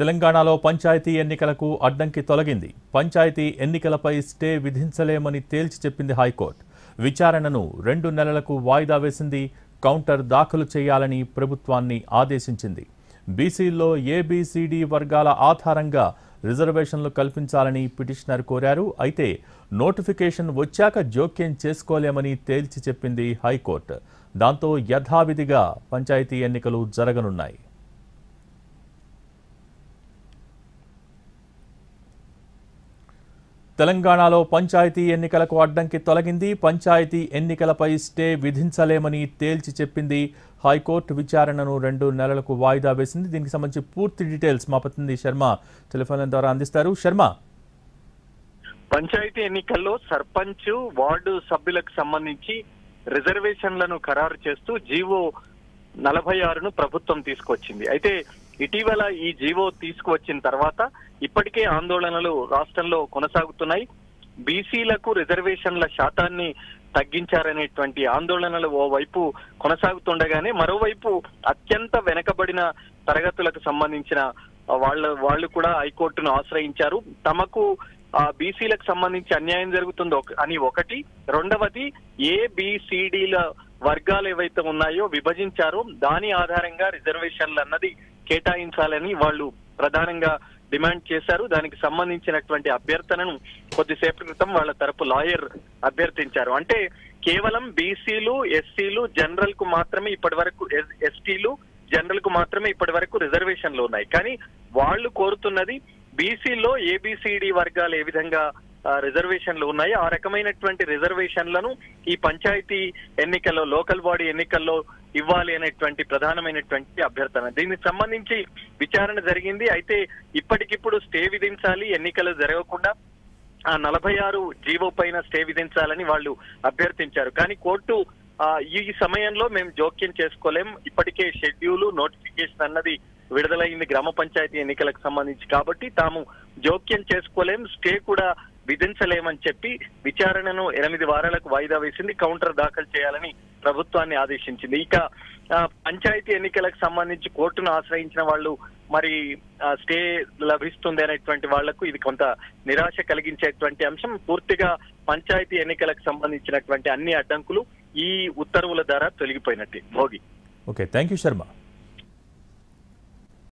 తెలంగాణలో పంచాయతీ ఎన్నికలకు అడ్డంకి తొలగింది. పంచాయతీ ఎన్నికలపై స్టే విధించలేమని తేల్చి చెప్పింది హైకోర్టు. విచారణను 2 నెలలకు వాయిదా వేసింది. కౌంటర్ దాఖలు చేయాలని ప్రభుత్వాన్ని ఆదేశించింది. బీసీల్లో ఏబీసీడీ వర్గాల ఆధారంగా రిజర్వేషన్లు కల్పించాలని పిటిషనర్ కోరారు. అయితే నోటిఫికేషన్ వచ్చాక జోక్యం చేసుకోలేమని తేల్చి చెప్పింది హైకోర్టు. దాంతో యథావిధిగా పంచాయతీ ఎన్నికలు జరగనున్నాయి. తెలంగాణలో పంచాయతీ ఎన్నికలకు అడ్డంకి తొలగింది. పంచాయతీ ఎన్నికలపై స్టే విధించలేమని తేల్చి చెప్పింది హైకోర్టు. విచారణను 2 నెలలకు వాయిదా వేసింది. దీనికి సంబంధించి పూర్తి డీటెయిల్స్ మా ప్రతినిధి శర్మ టెలిఫోన్ ద్వారా అందిస్తారు. శర్మ, పంచాయతీ ఎన్నికల్లో సర్పంచ్, వార్డు సభ్యులకు సంబంధించి రిజర్వేషన్లను ఖరారు చేస్తూ జీవో 46ను ప్రభుత్వం తీసుకొచ్చింది. అయితే ఇటీవల ఈ జీవో తీసుకువచ్చిన తర్వాత ఇప్పటికే ఆందోళనలు రాష్ట్రంలో కొనసాగుతున్నాయి. బీసీలకు రిజర్వేషన్ల శాతాన్ని తగ్గించారనేటువంటి ఆందోళనలు ఓవైపు కొనసాగుతుండగానే మరోవైపు అత్యంత వెనకబడిన తరగతులకు సంబంధించిన వాళ్ళు కూడా హైకోర్టును ఆశ్రయించారు. తమకు బీసీలకు సంబంధించి అన్యాయం జరుగుతుందో అని ఒకటి, రెండవది ఏబిసిడిల వర్గాలు ఏవైతే ఉన్నాయో విభజించారో దాని ఆధారంగా రిజర్వేషన్లు అన్నది కేటాయించాలని వాళ్ళు ప్రధానంగా డిమాండ్ చేశారు. దానికి సంబంధించినటువంటి అభ్యర్థనను కొద్దిసేపటి క్రితం వాళ్ళ తరపు లాయర్ అభ్యర్థించారు. అంటే కేవలం బీసీలు, ఎస్సీలు, జనరల్ కు మాత్రమే ఇప్పటి వరకు, ఎస్టీలు, జనరల్ కు మాత్రమే ఇప్పటి వరకు రిజర్వేషన్లు ఉన్నాయి. కానీ వాళ్ళు కోరుతున్నది బీసీలో ఏబిసిడి వర్గాలు ఏ విధంగా రిజర్వేషన్లు ఉన్నాయి ఆ రకమైనటువంటి రిజర్వేషన్లను ఈ పంచాయతీ ఎన్నికల్లో, లోకల్ బాడీ ఎన్నికల్లో ఇవ్వాలి అనేటువంటి ప్రధానమైనటువంటి అభ్యర్థన. దీనికి సంబంధించి విచారణ జరిగింది. అయితే ఇప్పటికిప్పుడు స్టే విధించాలి, ఎన్నికలు జరగకుండా ఆ 46 జీవో పైన స్టే విధించాలని వాళ్ళు అభ్యర్థించారు. కానీ కోర్టు ఈ సమయంలో మేము జోక్యం చేసుకోలేం, ఇప్పటికే షెడ్యూలు, నోటిఫికేషన్ అన్నది విడుదలైంది గ్రామ పంచాయతీ ఎన్నికలకు సంబంధించి, కాబట్టి తాము జోక్యం చేసుకోలేం, స్టే కూడా విధించలేమని చెప్పి విచారణను 8 వారాలకు వాయిదా వేసింది. కౌంటర్ దాఖలు చేయాలని ప్రభుత్వాన్ని ఆదేశించింది. ఇక పంచాయతీ ఎన్నికలకు సంబంధించి కోర్టును ఆశ్రయించిన వాళ్ళు మరి స్టే లభిస్తుంది అనేటువంటి వాళ్లకు ఇది కొంత నిరాశ కలిగించేటువంటి అంశం. పూర్తిగా పంచాయతీ ఎన్నికలకు సంబంధించినటువంటి అన్ని అడ్డంకులు ఈ ఉత్తర్వుల ద్వారా తొలగిపోయినట్టే. Bhogi. Okay, thank you Sharma.